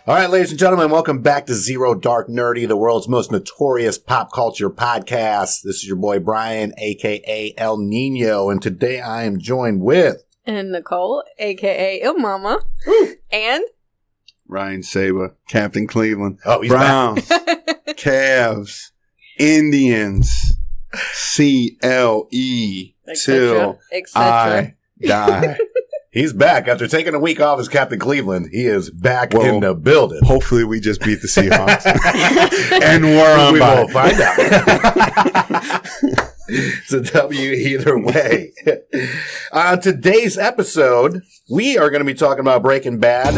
All right, ladies and gentlemen, welcome back to Zero Dark Nerdy, the world's most notorious pop culture podcast. This is your boy Brian, a.k.a. El Nino, and today I am joined with... And Nicole, a.k.a. Il Mama, and... Ryan Saber, Captain Cleveland, he's Browns, Cavs, Indians, CLE, till I die. He's back. After taking a week off as Captain Cleveland, he is back in the building. Hopefully we just beat the Seahawks. And we're on by. Will find out. It's a W either way. On today's episode, we are going to be talking about Breaking Bad.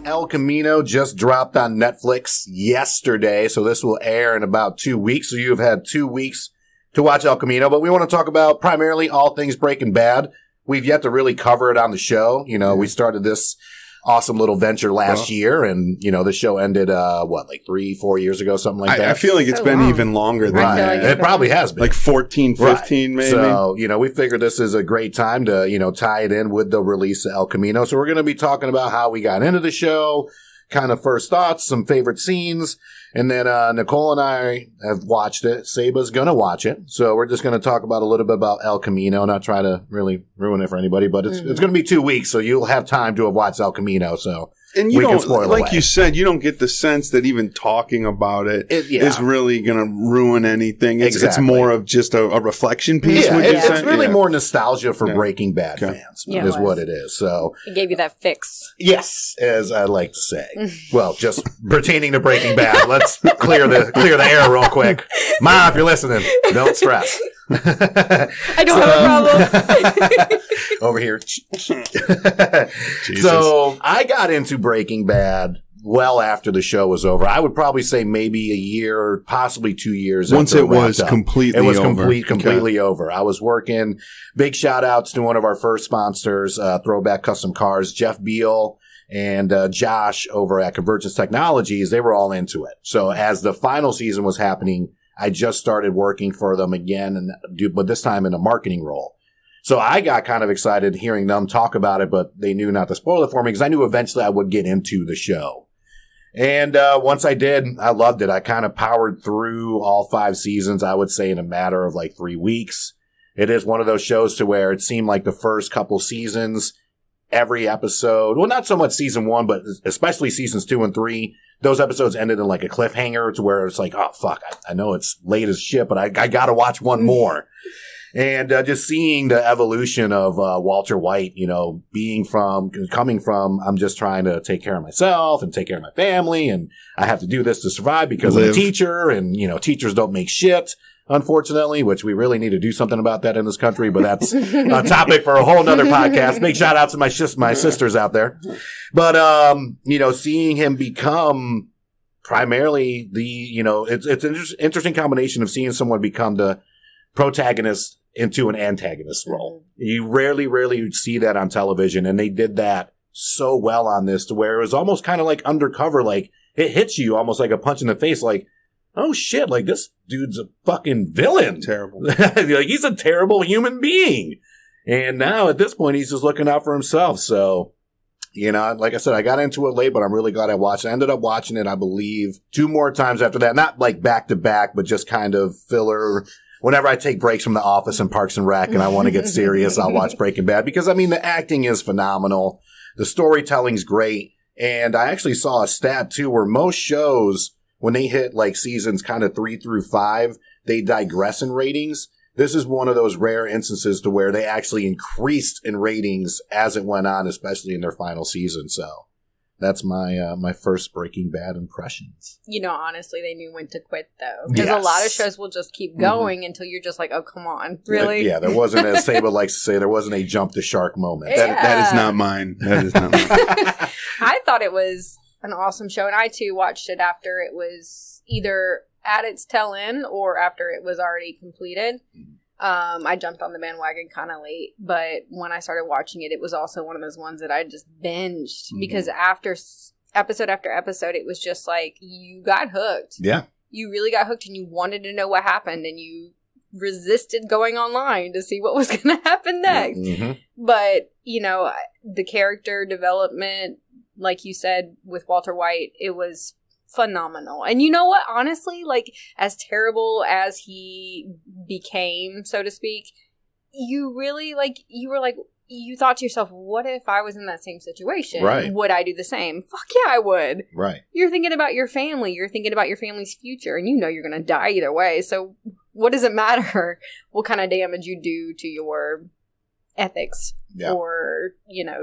El Camino just dropped on Netflix yesterday, so this will air in about 2 weeks. So you've had 2 weeks to watch El Camino, but we want to talk about primarily all things Breaking Bad. We've yet to really cover it on the show. You know, we started this awesome little venture last year, and, you know, the show ended, like 3-4 years ago, something like that? I feel like it's been even longer than that. It probably has been. Like 14, 15 maybe. So, you know, we figured this is a great time to, you know, tie it in with the release of El Camino. So we're going to be talking about how we got into the show, kind of first thoughts, some favorite scenes. And then Nicole and I have watched it. Saba's going to watch it. So we're just going to talk about a little bit about El Camino, not try to really ruin it for anybody, but it's going to be 2 weeks, so you'll have time to have watched El Camino. So and you don't, like you said, you don't get the sense that even talking about it is really going to ruin anything. It's more of just a reflection piece. Yeah, it's really more nostalgia for Breaking Bad fans is what it is. So it gave you that fix. Yes, as I like to say. Well, just pertaining to Breaking Bad, let's clear the air real quick. Ma, if you're listening, don't stress. I don't have a problem. Over here. So I got into Breaking Bad well after the show was over. I would probably say maybe a year, possibly 2 years. Once it was completely over. It was completely over. I was working. Big shout outs to one of our first sponsors, Throwback Custom Cars, Jeff Beal and Josh over at Convergence Technologies. They were all into it. So as the final season was happening, I just started working for them again, but this time in a marketing role. So I got kind of excited hearing them talk about it, but they knew not to spoil it for me because I knew eventually I would get into the show. And once I did, I loved it. I kind of powered through all 5 seasons, I would say, in a matter of like 3 weeks. It is one of those shows to where it seemed like the first couple seasons, every episode, well, not so much season 1, but especially seasons 2 and 3, those episodes ended in like a cliffhanger to where it's like, oh, fuck, I know it's late as shit, but I got to watch one more. And just seeing the evolution of Walter White, you know, coming from, I'm just trying to take care of myself and take care of my family, and I have to do this to survive because I'm a teacher, and, you know, teachers don't make shit, unfortunately, which we really need to do something about that in this country, but that's a topic for a whole nother podcast. Big shout out to my sisters out there. But, you know, seeing him become primarily it's an interesting combination of seeing someone become the protagonist into an antagonist role. You rarely see that on television, and they did that so well on this to where it was almost kind of like undercover, like it hits you almost like a punch in the face, like, oh shit, like this dude's a fucking villain. Terrible. Like he's a terrible human being. And now at this point, he's just looking out for himself. So, you know, like I said, I got into it late, but I'm really glad I watched it. I ended up watching it, I believe, 2 more times after that. Not like back to back, but just kind of filler. Whenever I take breaks from The Office and Parks and Rec and I want to get serious, I'll watch Breaking Bad because, I mean, the acting is phenomenal. The storytelling's great. And I actually saw a stat, too, where most shows, when they hit like seasons kind of 3 through 5, they digress in ratings. This is one of those rare instances to where they actually increased in ratings as it went on, especially in their final season. So that's my first Breaking Bad impressions. You know, honestly, they knew when to quit, though. Because a lot of shows will just keep going until you're just like, oh, come on. Really? Yeah, there wasn't, as Saba likes to say, there wasn't a jump the shark moment. That is not mine. That is not mine. I thought it was an awesome show, and I, too, watched it after it was either at its tail end or after it was already completed. I jumped on the bandwagon kind of late, but when I started watching it, it was also one of those ones that I just binged because after episode after episode, it was just like you got hooked. Yeah. You really got hooked and you wanted to know what happened and you resisted going online to see what was going to happen next. Mm-hmm. But, the character development, like you said, with Walter White, it was phenomenal. And you know what? Honestly, like, as terrible as he became, so to speak, you really, you thought to yourself, what if I was in that same situation? Right. Would I do the same? Fuck yeah, I would. Right. You're thinking about your family. You're thinking about your family's future. And you're going to die either way. So what does it matter what kind of damage you do to your ethics or,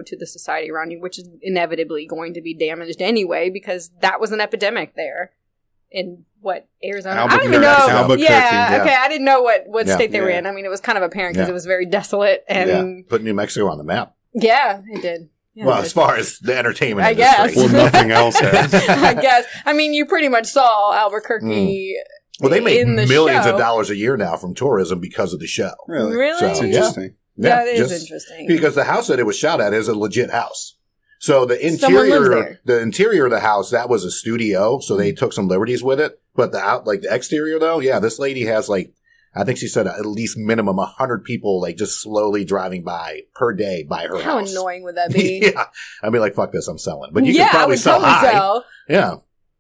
to the society around you, which is inevitably going to be damaged anyway, because that was an epidemic there. In Arizona? I don't even know. Albuquerque. Yeah, okay. I didn't know what state they were in. I mean, it was kind of apparent because it was very desolate and put New Mexico on the map. Yeah, it did. Yeah, well, as far as the entertainment industry. Well, nothing else has. I guess. I mean, you pretty much saw Albuquerque. Well, they make millions of dollars a year now from tourism because of the show. Really? So, that's interesting. Yeah, it is interesting. Because the house that it was shot at is a legit house. So the interior of the house, that was a studio, so they took some liberties with it. But the exterior though, this lady has I think she said at least minimum 100 people just slowly driving by per day by her house. How annoying would that be? Yeah. I'd be like, fuck this, I'm selling. But you can probably sell high. Yeah.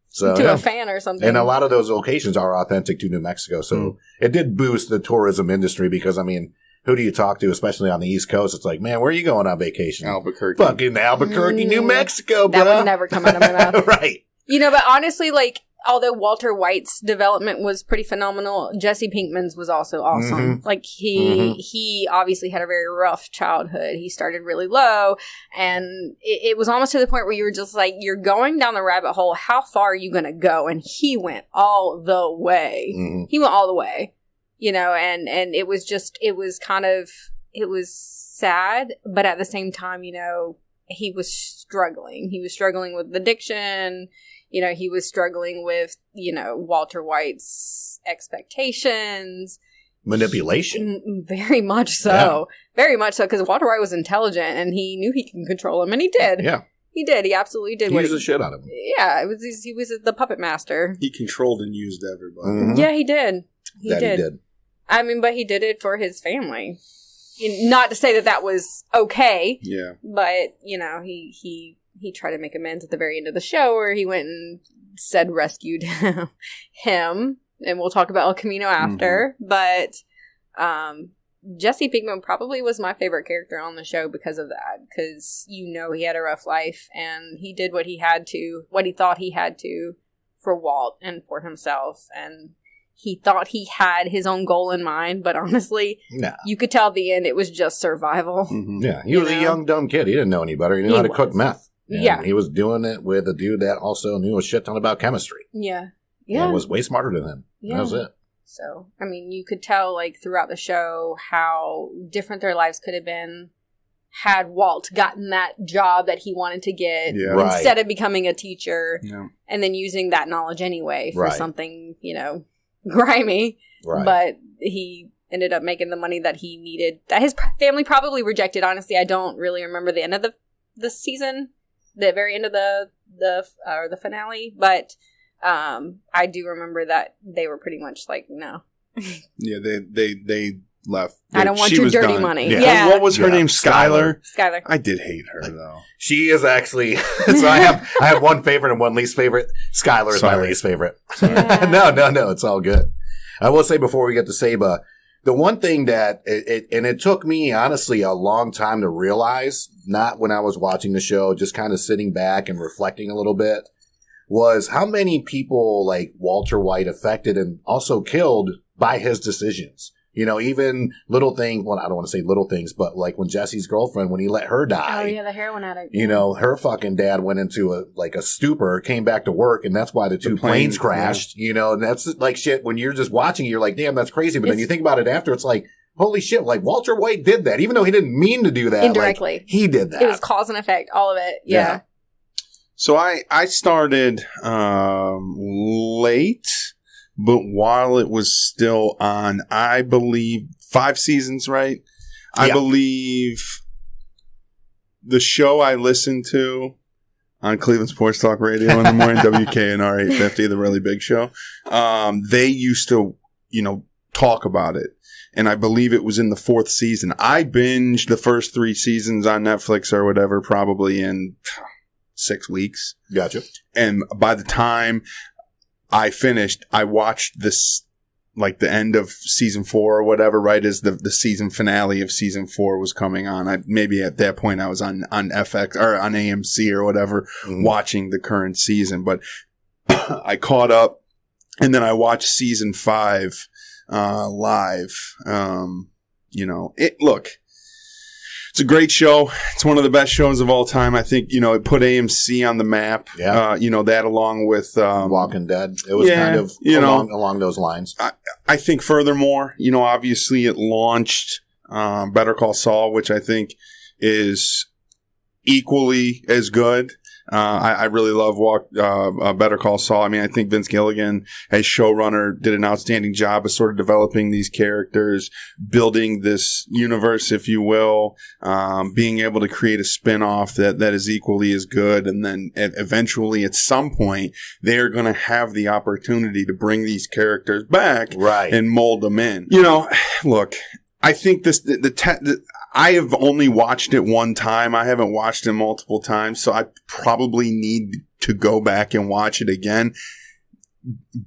So, to a fan or something. And a lot of those locations are authentic to New Mexico. So it did boost the tourism industry because, I mean, who do you talk to, especially on the East Coast? It's like, man, where are you going on vacation? Albuquerque. Fucking Albuquerque, New Mexico, bro. That would never come out of my mouth. Right. But honestly, although Walter White's development was pretty phenomenal, Jesse Pinkman's was also awesome. Mm-hmm. He obviously had a very rough childhood. He started really low, and it was almost to the point where you were just like, you're going down the rabbit hole. How far are you going to go? And he went all the way. Mm-hmm. He went all the way. And it was sad, but at the same time, he was struggling. He was struggling with addiction. He was struggling with, Walter White's expectations. Manipulation. Very much so. Yeah. Very much so, because Walter White was intelligent and he knew he could control him, and he did. Yeah. He did. He absolutely did. He used the shit out of him. Yeah, he was the puppet master. He controlled and used everybody. Mm-hmm. Yeah, he did. He did. I mean, but he did it for his family. Not to say that was okay. Yeah. But, he tried to make amends at the very end of the show where he went and rescued him. And we'll talk about El Camino after. Mm-hmm. But Jesse Pinkman probably was my favorite character on the show because of that. Because, he had a rough life. And he did what he thought he had to for Walt and for himself. And he thought he had his own goal in mind, but honestly, you could tell at the end it was just survival. Mm-hmm. Yeah, he was a young, dumb kid. He didn't know any better. He knew how to cook meth. And he was doing it with a dude that also knew a shit ton about chemistry. Yeah. And was way smarter than him. Yeah. That was it. So, I mean, you could tell, throughout the show how different their lives could have been had Walt gotten that job that he wanted to get instead of becoming a teacher and then using that knowledge anyway for something, grimy, but he ended up making the money that he needed, that his family probably rejected. Honestly, I don't really remember the end of the season, the very end of the finale, but I do remember that they were pretty much like, no. Yeah, they left. I don't want your dirty money. Yeah. What was her name? Skylar? Skylar. I did hate her, though. She is actually... So I have one favorite and one least favorite. Skylar is my least favorite. No. It's all good. I will say before we get to Saba, the one thing that... it took me, honestly, a long time to realize, not when I was watching the show, just kind of sitting back and reflecting a little bit, was how many people like Walter White affected and also killed by his decisions. Even little things, well, I don't want to say little things, but like when Jesse's girlfriend, when he let her die. Oh, yeah, the heroin addict. Her fucking dad went into a stupor, came back to work, and that's why the two planes crashed, and that's like shit. When you're just watching, you're like, damn, that's crazy. But then you think about it after, it's like, holy shit, like Walter White did that, even though he didn't mean to do that. Indirectly. He did that. It was cause and effect, all of it. Yeah. So I started late. But while it was still on, I believe 5 seasons, right? I believe the show I listened to on Cleveland Sports Talk Radio in the morning, WKNR 850, the really big show. They used to, talk about it. And I believe it was in the 4th season. I binged the first 3 seasons on Netflix or whatever, probably in 6 weeks. Gotcha. And by the time I finished, I watched this, like the end of season 4 or whatever, right as the season finale of season 4 was coming on. Maybe at that point I was on FX or on AMC or whatever, watching the current season. But I caught up, and then I watched season 5 live. Look, it's a great show. It's one of the best shows of all time. I think, it put AMC on the map. Yeah. That along with Walking Dead. It was kind of along those lines. I think furthermore, obviously it launched Better Call Saul, which I think is equally as good. I really love Better Call Saul. I mean, I think Vince Gilligan, as showrunner, did an outstanding job of sort of developing these characters, building this universe, if you will, being able to create a spin-off that is equally as good. And then eventually, at some point, they are going to have the opportunity to bring these characters back and mold them in. Look, I think I have only watched it one time. I haven't watched it multiple times, so I probably need to go back and watch it again.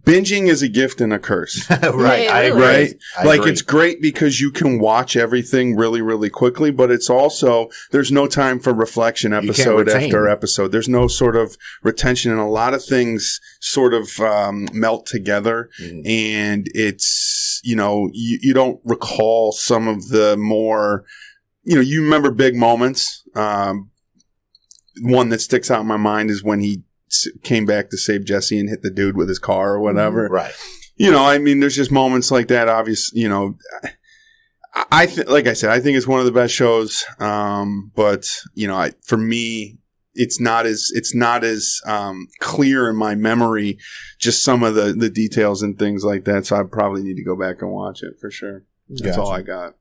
Binging is a gift and a curse. Right. Yeah, I agree. Right? I agree. It's great because you can watch everything really, really quickly, but it's also, there's no time for reflection episode after episode. There's no sort of retention, and a lot of things sort of melt together, and it's, you don't recall some of the more, you remember big moments. One that sticks out in my mind is when he came back to save Jesse and hit the dude with his car or whatever. Right. There's just moments like that. Obviously, like I said, I think it's one of the best shows. But for me, it's not as clear in my memory, just some of the details and things like that. So I probably need to go back and watch it for sure. That's all I got.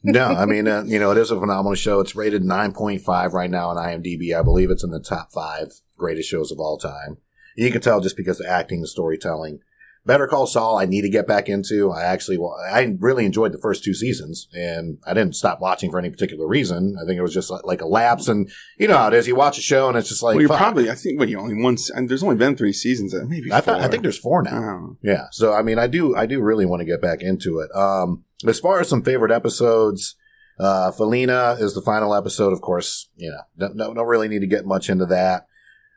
No, I mean, it is a phenomenal show. It's rated 9.5 right now on IMDb. I believe it's in the top 5 greatest shows of all time. You can tell just because of the acting, the storytelling. Better Call Saul, I need to get back into. I really enjoyed the first 2 seasons, and I didn't stop watching for any particular reason. I think it was just like a lapse, and you know how it is. You watch a show, and it's just like, you only once, and there's only been 3 seasons. Maybe 4. I think there's 4 now. Oh. Yeah, so I mean, I do really want to get back into it. As far as some favorite episodes, Felina is the final episode, of course. Don't really need to get much into that.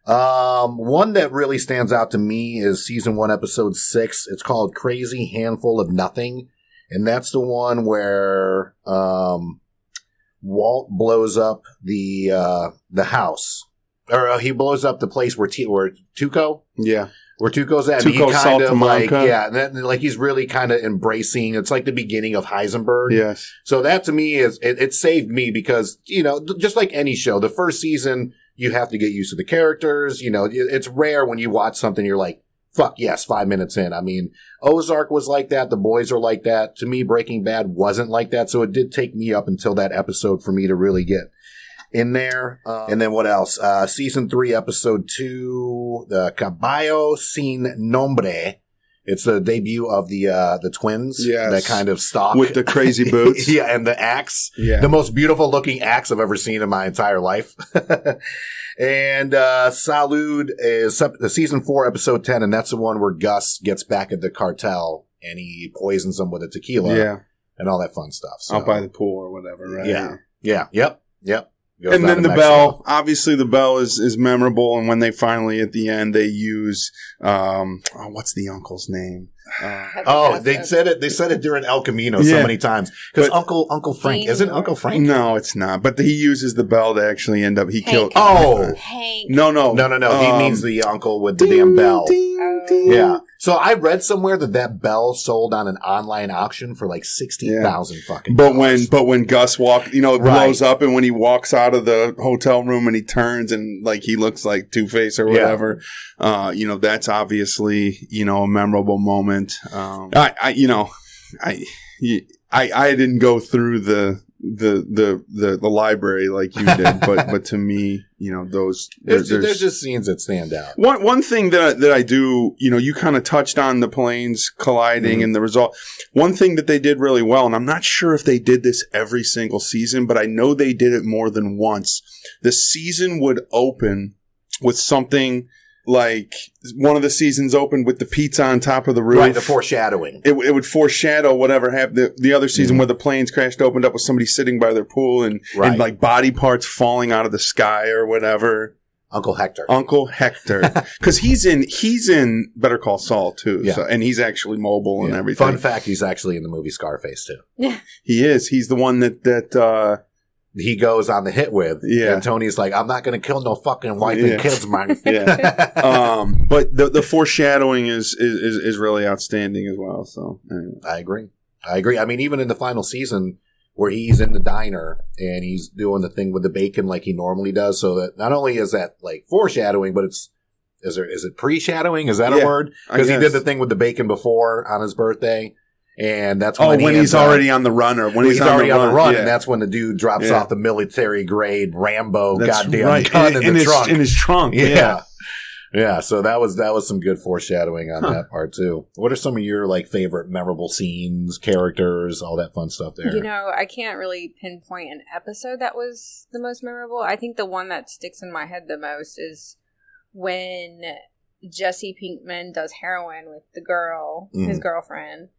One that really stands out to me is season 1, episode 6. It's called Crazy Handful of Nothing. And that's the one where, Walt blows up the house, or he blows up the place where Tuco? Yeah. Where Tuco's at. Tuco, and he kind of like, yeah. And then, like, he's really kind of embracing, it's like the beginning of Heisenberg. Yes. So that to me it saved me because, just like any show, the first season, you have to get used to the characters. It's rare when you watch something, you're like, fuck yes, 5 minutes in. I mean, Ozark was like that. The Boys are like that. To me, Breaking Bad wasn't like that. So it did take me up until that episode for me to really get in there. And then what else? Season 3, episode 2, the Caballo Sin Nombre. It's the debut of the twins. Yes. That kind of stalk. With the crazy boots. Yeah, and the axe. Yeah. The most beautiful looking axe I've ever seen in my entire life. And Salud is season 4, episode 10, and that's the one where Gus gets back at the cartel and he poisons them with a tequila. Yeah. And all that fun stuff. So. Out by the pool or whatever, right? Yeah. Yep. Goes and down then to the Mexico. bell, obviously the bell is memorable. And when they finally, at the end, they use, what's the uncle's name? They said it during El Camino so many times. Because Uncle Frank, isn't Uncle Frank? No, it's not. But he uses the bell to actually end up, Hank. Hank. No. He means the uncle with the damn bell. Yeah. So I read somewhere that bell sold on an online auction for like $60,000 fucking. But when Gus it blows up, and when he walks out of the hotel room and he turns and like he looks like Two-Face or whatever, that's obviously a memorable moment. I didn't go through the library like you did, but to me, those there's just scenes that stand out. One thing that I do, you kind of touched on the planes colliding and the result. One thing that they did really well, and I'm not sure if they did this every single season, but I know they did it more than once. The season would open with something like one of the seasons opened with the pizza on top of the roof. Right, the foreshadowing. It would foreshadow whatever happened. The other season where the planes crashed opened up with somebody sitting by their pool and like body parts falling out of the sky or whatever. Uncle Hector. Because he's in Better Call Saul too. Yeah. So, and he's actually mobile and everything. Fun fact, he's actually in the movie Scarface too. Yeah. He is. He's the one that he goes on the hit with. Yeah. And Tony's like, I'm not going to kill no fucking wife and kids, man. Yeah. But the foreshadowing is really outstanding as well. So anyway. I agree. I mean, even in the final season where he's in the diner and he's doing the thing with the bacon like he normally does. So that not only is that like foreshadowing, but is it pre-shadowing? Is that a word? Because he did the thing with the bacon before on his birthday. And that's when he's already on the run, or when he's already on the run, and that's when the dude drops off the military grade Rambo goddamn gun in his trunk. Yeah. So that was some good foreshadowing on that part too. What are some of your like favorite memorable scenes, characters, all that fun stuff there? I can't really pinpoint an episode that was the most memorable. I think the one that sticks in my head the most is when Jesse Pinkman does heroin with the girl, his girlfriend.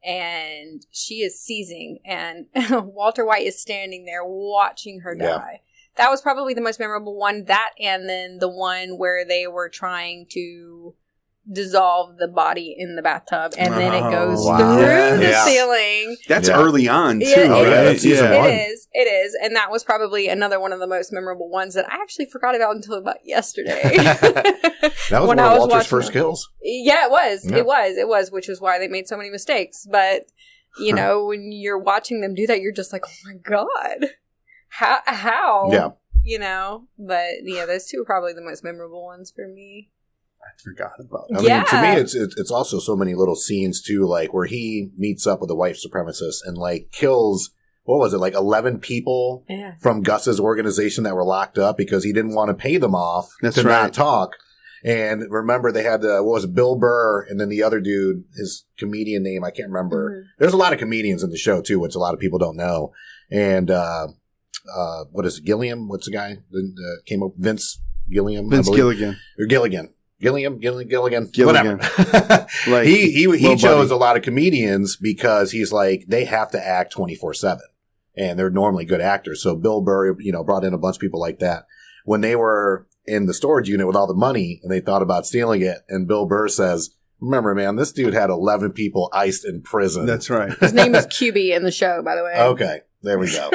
And she is seizing, and Walter White is standing there watching her die. Yeah. That was probably the most memorable one. That, and then the one where they were trying to dissolve the body in the bathtub, and then it goes through the ceiling. That's early on, too. It is. And that was probably another one of the most memorable ones that I actually forgot about until about yesterday. That was one of Walter's first kills. Yeah, it was. Yeah. It was, which is why they made so many mistakes. But, when you're watching them do that, you're just like, oh my God. How? Yeah. But, those two are probably the most memorable ones for me. I forgot about it. I mean, to me, it's also so many little scenes, too, like, where he meets up with a white supremacist and, like, kills, what was it, like 11 people from Gus's organization that were locked up because he didn't want to pay them off not talk. And remember, they had Bill Burr, and then the other dude, his comedian name, I can't remember. Mm-hmm. There's a lot of comedians in the show, too, which a lot of people don't know. And, what is it, Gilliam? What's the guy that came up? Vince Gilliam? Vince Gilligan. Or Gilligan. Gilligan. Whatever. Like, he chose a lot of comedians because he's like, they have to act 24/7. And they're normally good actors. So Bill Burr, brought in a bunch of people like that. When they were in the storage unit with all the money and they thought about stealing it, and Bill Burr says, remember, man, this dude had 11 people iced in prison. That's right. His name is QB in the show, by the way. Okay. There we go.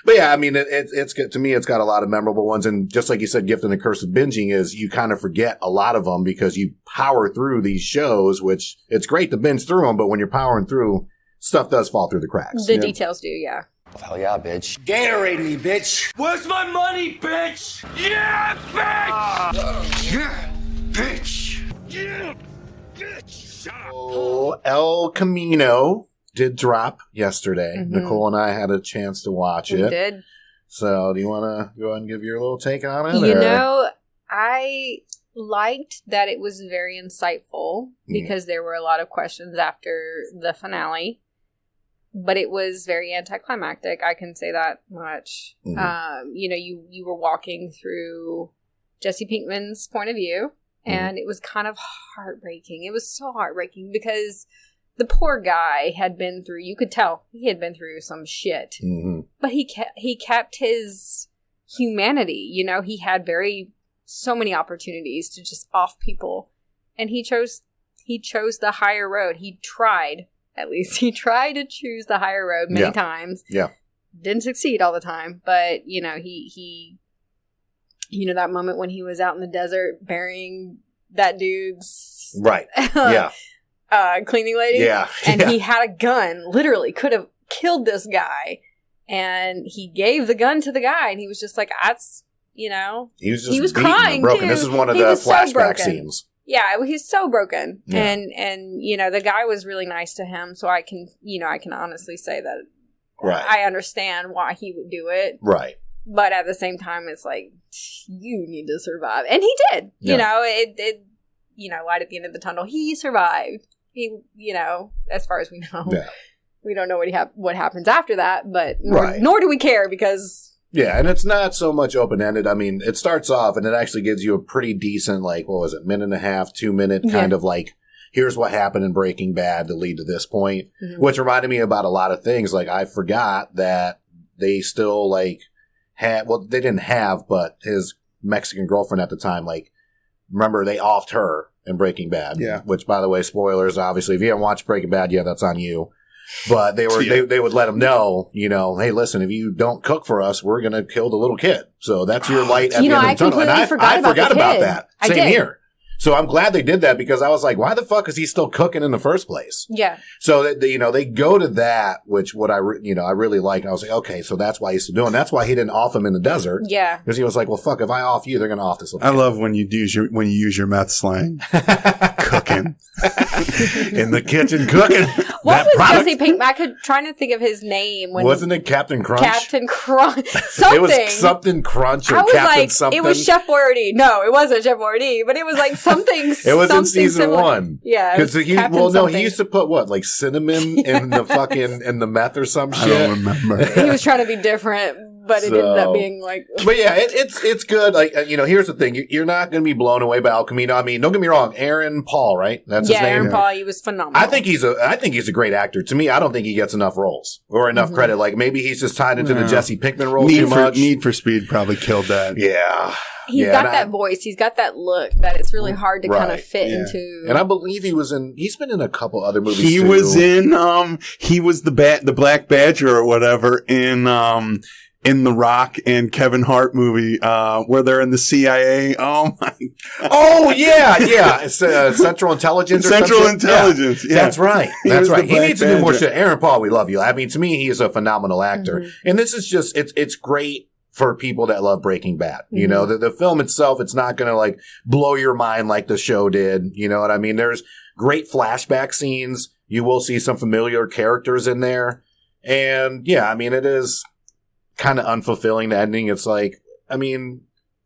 But yeah, I mean, it's good. To me, it's got a lot of memorable ones. And just like you said, Gift and the Curse of Binging is you kind of forget a lot of them because you power through these shows, which it's great to binge through them. But when you're powering through, stuff does fall through the cracks. The details do, yeah. Hell yeah, bitch. Gatorade me, bitch. Where's my money, bitch? Yeah, bitch! Yeah, bitch! Yeah, bitch! Shut up. Oh, El Camino did drop yesterday. Mm-hmm. Nicole and I had a chance to watch it. We did. So do you want to go ahead and give your little take on it? I liked that it was very insightful because there were a lot of questions after the finale. But it was very anticlimactic. I can say that much. Mm-hmm. You were walking through Jesse Pinkman's point of view, and it was kind of heartbreaking. It was so heartbreaking because the poor guy had been through, you could tell he had been through some shit. Mm-hmm. But he kept his humanity. He had so many opportunities to just off people. And he chose the higher road. At least he tried to choose the higher road many times. Yeah. Didn't succeed all the time. But, he that moment when he was out in the desert burying that dude's... Right. Yeah. Cleaning lady. Yeah. And he had a gun, literally could have killed this guy. And he gave the gun to the guy. And he was just like, he was crying broken. Too. This is one of the flashback scenes. Yeah, he's so broken. Yeah. And the guy was really nice to him. So I can honestly say that Right. I understand why he would do it. Right. But at the same time, it's like, you need to survive. And he did. Yeah. You know, it light at the end of the tunnel. He survived. He, as far as we know. Yeah. We don't know what happens after that, but Right. nor do we care because... Yeah, and it's not so much open-ended. I mean, it starts off and it actually gives you a pretty decent, like, what was it, 1.5, 2 minute kind of like, here's what happened in Breaking Bad to lead to this point, which reminded me about a lot of things. Like, I forgot that they still, like, had, well, they didn't have, but his Mexican girlfriend at the time, like, remember they offed her in Breaking Bad. Yeah. Which, by the way, spoilers, obviously, if you haven't watched Breaking Bad, yeah, that's on you. But they would let him know, hey, listen, if you don't cook for us, we're going to kill the little kid. So that's your light at the end of the tunnel. And I forgot about that. Same here. So I'm glad they did that because I was like, why the fuck is he still cooking in the first place? Yeah. So they go to that, which I really liked. I was like, okay, so that's why he's still doing. That's why he didn't off him in the desert. Yeah. Because he was like, well, fuck, if I off you, they're going to off this little I kid. love when you use your meth slang. Cooking. In the kitchen cooking. What was Jesse Pinkman? Trying to think of his name. Wasn't it Captain Crunch? Captain Crunch. Something. It was something Crunch or I was Captain like, something. it was Chef Boyardee. No, it wasn't Chef Boyardee, but it was like something. It was something in season similar. 1. Yeah. Because he used to put what, like cinnamon in the fucking in the meth or some shit. I don't remember. He was trying to be different, but it ended up being like. But yeah, it's good. Like here's the thing: you're not going to be blown away by El Camino. I mean, don't get me wrong, Aaron Paul, right? That's his name. Aaron Paul. He was phenomenal. I think he's a great actor. To me, I don't think he gets enough roles or enough credit. Like maybe he's just tied into the Jesse Pinkman role too much. Need for Speed probably killed that. Yeah. He's got that voice. He's got that look that it's really hard to kind of fit into. And I believe he's been in a couple other movies He too. was he was the Black Badger or whatever in the Rock and Kevin Hart movie, where they're in the CIA. Oh my God. Oh yeah. It's Central Intelligence. Central Intelligence. Yeah. That's right. That's right. He needs to do more Badger. shit. Aaron Paul, we love you. I mean, to me, he is a phenomenal actor. And this is just, it's great for people that love Breaking Bad. You know, the film itself, it's not going to like blow your mind like the show did. You know what I mean? There's great flashback scenes. You will see some familiar characters in there. And yeah, I mean, it is kind of unfulfilling, the ending. It's like, I mean,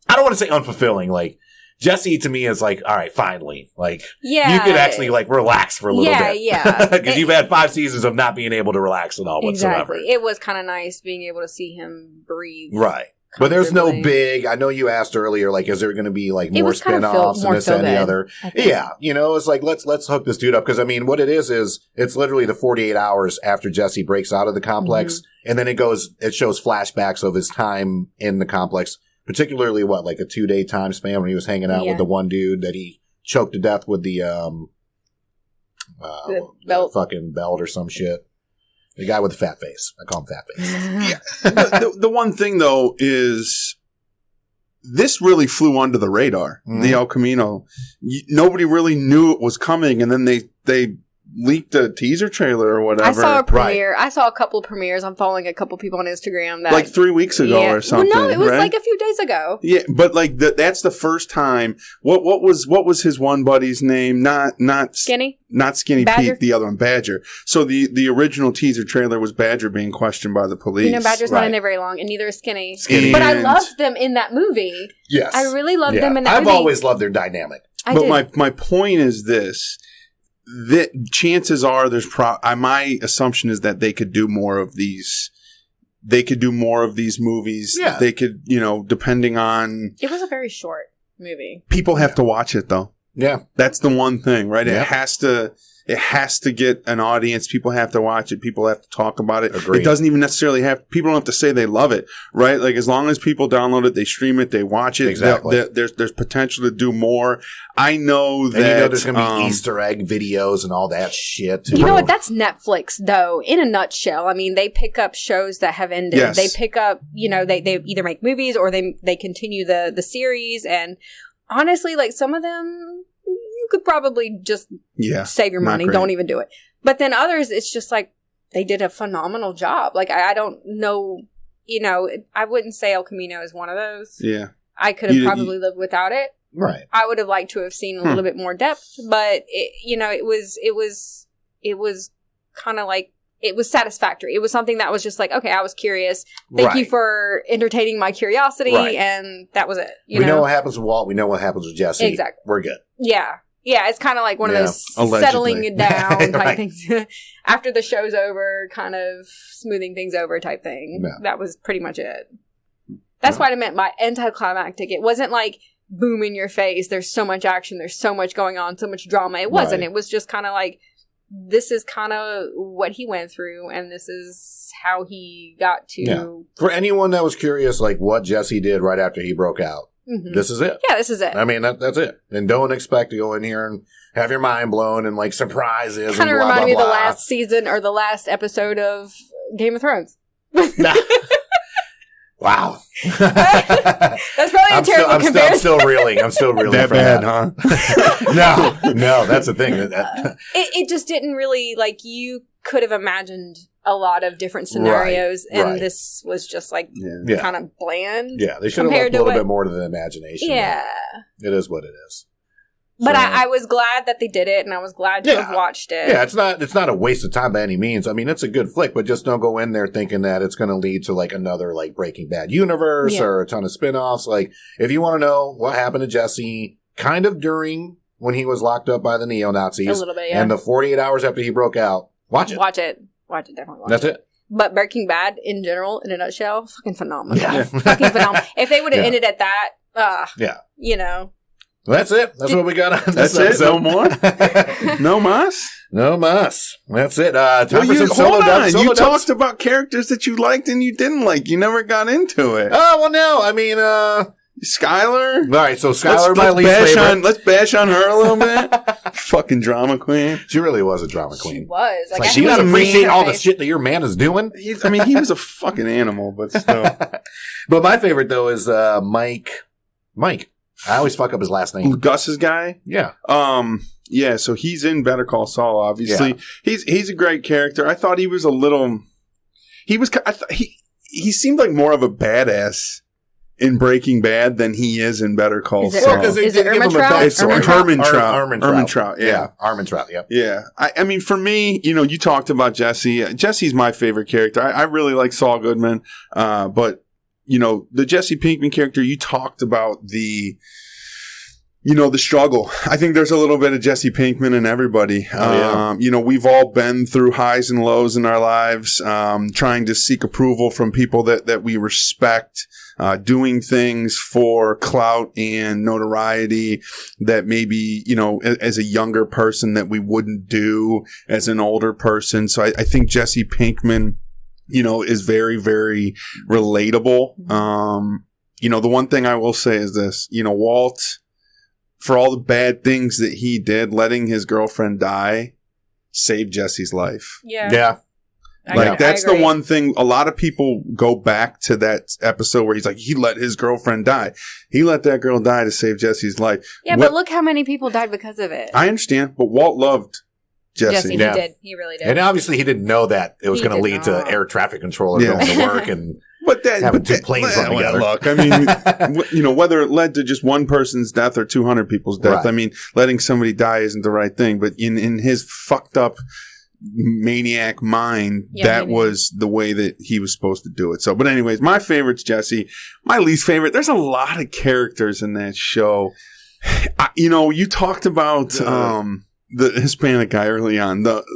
I don't want to say unfulfilling. Like, Jesse to me is like, all right, finally. Like, you could actually like relax for a little bit. Yeah. Because you've had 5 seasons of not being able to relax at all whatsoever. Exactly. It was kind of nice being able to see him breathe. Right. But there's no big, I know you asked earlier, like, is there going to be like more spin-offs and this and the other? Yeah. It's like, let's hook this dude up. Because I mean, what it is it's literally the 48 hours after Jesse breaks out of the complex. And then it shows flashbacks of his time in the complex. Particularly like a 2-day time span when he was hanging out with the one dude that he choked to death with the belt. Fucking belt or some shit. The guy with the fat face. I call him Fat Face. The one thing though is this really flew under the radar. The El Camino. Nobody really knew it was coming, and then they leaked a teaser trailer or whatever. I saw a premiere. Right. I saw a couple of premieres. I'm following a couple people on Instagram that like 3 weeks ago or something. Well, no, it was like a few days ago. Yeah, but like that's the first time. What was his one buddy's name? Not Skinny. Not Skinny Badger? Pete. The other one, Badger. So the original teaser trailer was Badger being questioned by the police. Badger's not in there very long, and neither is Skinny. But I loved them in that movie. Yes, I really loved them in that movie. I've always loved their dynamic. My point is this. That chances are my assumption is that they could do more of these. They could do more of these movies. Yeah. They could, depending on. It was a very short movie. People have to watch it though. Yeah. That's the one thing, right? Yeah. It has to get an audience. People have to watch it. People have to talk about it. Agreed. It doesn't even necessarily people don't have to say they love it, right? Like as long as people download it, they stream it, they watch it. Exactly. There's potential to do more. I know that. And there's going to be Easter egg videos and all that shit. You know what? That's Netflix, though, in a nutshell. I mean, they pick up shows that have ended. Yes. They pick up, they either make movies or they continue the series. And honestly, like some of them, you could probably just save your money. Don't even do it. But then others, it's just like they did a phenomenal job. Like I don't know, I wouldn't say El Camino is one of those. Yeah. I could have probably lived without it. Right. I would have liked to have seen a little bit more depth, but it was kind of like it was satisfactory. It was something that was just like, okay, I was curious. Thank you for entertaining my curiosity, and that was it. We know what happens with Walt. We know what happens with Jesse. Exactly. We're good. Yeah. Yeah, it's kind of like one of those settling it down type things. After the show's over, kind of smoothing things over type thing. Yeah. That was pretty much it. That's what I meant by anticlimactic. It wasn't like boom in your face. There's so much action. There's so much going on. So much drama. It wasn't. It was just kind of like, this is kind of what he went through, and this is how he got to. Yeah. For anyone that was curious, like what Jesse did right after he broke out, this is it. Yeah, this is it. I mean, that's it. And don't expect to go in here and have your mind blown and like surprises. Kind of remind me of the last season or the last episode of Game of Thrones. Wow. That's probably a terrible comparison. I'm still reeling. That bad, huh? No, that's the thing. It just didn't really, like, you could have imagined a lot of different scenarios, and this was just, like, kind of bland. Yeah, they should have left a little bit more to the imagination. Yeah. It is what it is. But I was glad that they did it, and I was glad to have watched it. Yeah, it's not a waste of time by any means. I mean, it's a good flick, but just don't go in there thinking that it's going to lead to like another like Breaking Bad universe or a ton of spinoffs. Like, if you want to know what happened to Jesse, kind of during when he was locked up by the neo-Nazis, a little bit, and the 48 hours after he broke out, watch it. Watch it, definitely watch it. That's it. But Breaking Bad, in general, in a nutshell, fucking phenomenal. Yeah. Fucking phenomenal. If they would have ended at that, you know. Well, that's it. That's what we got on this episode. No more? No mas? No mas. That's it. Time for some hold on. You talked about characters that you liked and you didn't like. You never got into it. Oh, well, no. I mean, Skylar? All right, so Skylar, my least favorite. Let's bash on her a little bit. Fucking drama queen. She really was a drama queen. She was. Like she doesn't appreciate all the shit that your man is doing. I mean, he was a fucking animal, but still. But my favorite, though, is Mike. I always fuck up his last name. Gus's guy? Yeah. Yeah, so he's in Better Call Saul, obviously. Yeah. He's a great character. I thought he was a little... He seemed like more of a badass in Breaking Bad than he is in Better Call Saul. Is it Ermintrout? Ermintrout, yeah. Ermintrout, yeah. Yeah. I mean, for me, you talked about Jesse. Jesse's my favorite character. I really like Saul Goodman, but... the Jesse Pinkman character, you talked about the struggle. I think there's a little bit of Jesse Pinkman in everybody. We've all been through highs and lows in our lives, trying to seek approval from people that we respect, doing things for clout and notoriety that maybe, as a younger person that we wouldn't do as an older person. So I think Jesse Pinkman, is very, very relatable. The one thing I will say is this, Walt, for all the bad things that he did, letting his girlfriend die saved Jesse's life. Yeah. Yeah. That's the one thing. A lot of people go back to that episode where he's like, he let his girlfriend die. He let that girl die to save Jesse's life. Yeah, but look how many people died because of it. I understand, but Walt loved Jesse. He did. He really did. And obviously he didn't know that it was going to lead to air traffic controller going to work and having two planes run together. Look, I mean, whether it led to just one person's death or 200 people's death, right. I mean, letting somebody die isn't the right thing. But in his fucked up maniac mind, that was the way that he was supposed to do it. So, but anyways, my favorite's Jesse. My least favorite, there's a lot of characters in that show. You talked about... the Hispanic guy early on, Gus?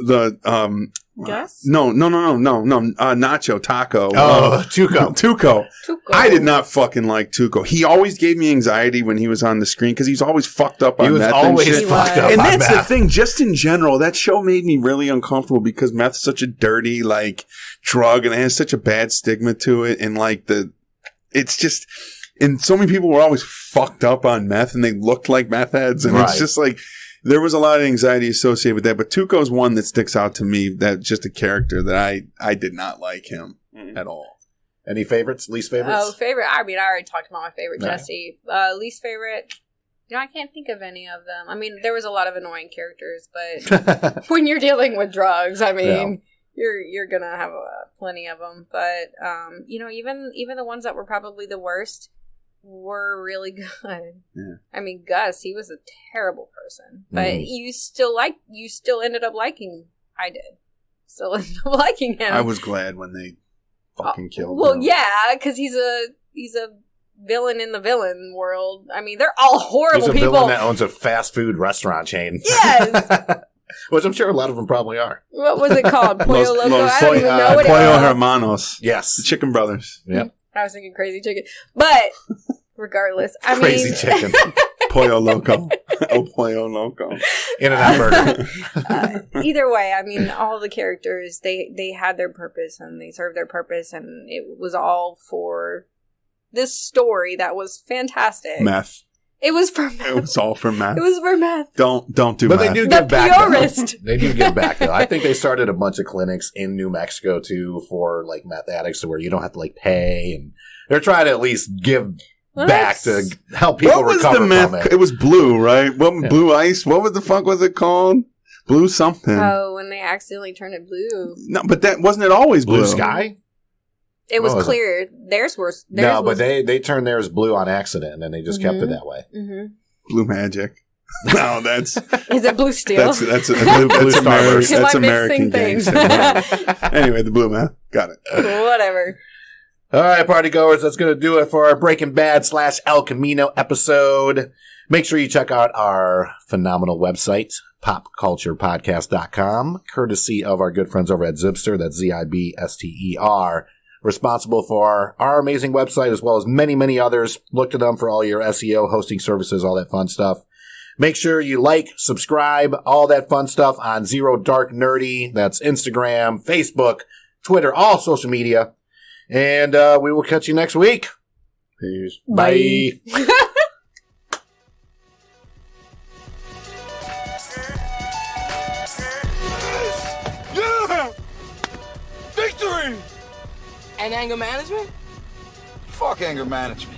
No, Nacho, Taco. Oh, Tuco. I did not fucking like Tuco. He always gave me anxiety when he was on the screen because he's always fucked up on meth. And that's the thing, just in general, that show made me really uncomfortable because meth's such a dirty, drug and it has such a bad stigma to it. And it's just, and so many people were always fucked up on meth and they looked like meth heads. And it's just there was a lot of anxiety associated with that, but Tuco's one that sticks out to me. That's just a character that I did not like him at all. Any favorites? Least favorites? Oh, favorite. I mean, I already talked about my favorite, Jesse. Least favorite. I can't think of any of them. I mean, there was a lot of annoying characters, but when you're dealing with drugs, I mean, you're gonna have plenty of them. But even the ones that were probably the worst were really good. Yeah. I mean, Gus, he was a terrible person, but you still ended up liking. I did. still ended up liking him. I was glad when they fucking killed Well, him. yeah, because he's a villain in the villain world. I mean, they're all horrible He's a people. villain that owns a fast food restaurant chain. Yes. Which I'm sure a lot of them probably are. What was it called? Pollo Loco? I don't even know what it Pollo was. Hermanos. Yes. The Chicken Brothers. Yep. I was thinking Crazy Chicken. But, regardless, I Crazy mean... chicken. Pollo Loco. Oh, Pollo Loco. In-N-Out burger. Either way, I mean, all the characters, they had their purpose and they served their purpose, and it was all for this story that was fantastic. Meth. It was for meth. It was all for meth. It was for meth. Don't do But meth. they do The give back. purist. They do give back, though. I think they started a bunch of clinics in New Mexico, too, for, like, meth addicts, to where you don't have to, like, pay. And they're trying to at least give back to help people what was recover the meth? from it. It was blue, right? What Blue ice? What the fuck was it called? Blue something. Oh, when they accidentally turned it blue. No, but that wasn't it always blue? Blue Sky? It was What was clear. Theirs was... No, but they turned theirs blue on accident, and then they just kept it that way. Mm-hmm. Blue magic. No, that's Is it blue steel? that's Blue Starburst. That's Am I American mixing things? gangster. Anyway, the blue meth. Got it. Whatever. All right, party goers, that's going to do it for our Breaking Bad / El Camino episode. Make sure you check out our phenomenal website, popculturepodcast.com, courtesy of our good friends over at Zibster. That's Zibster. Responsible for our amazing website as well as many, many others. Look to them for all your SEO, hosting services, all that fun stuff. Make sure you like, subscribe, all that fun stuff on Zero Dark Nerdy. That's Instagram, Facebook, Twitter, all social media. And we will catch you next week. Peace. Bye. Yeah! Victory! And anger management? Fuck anger management.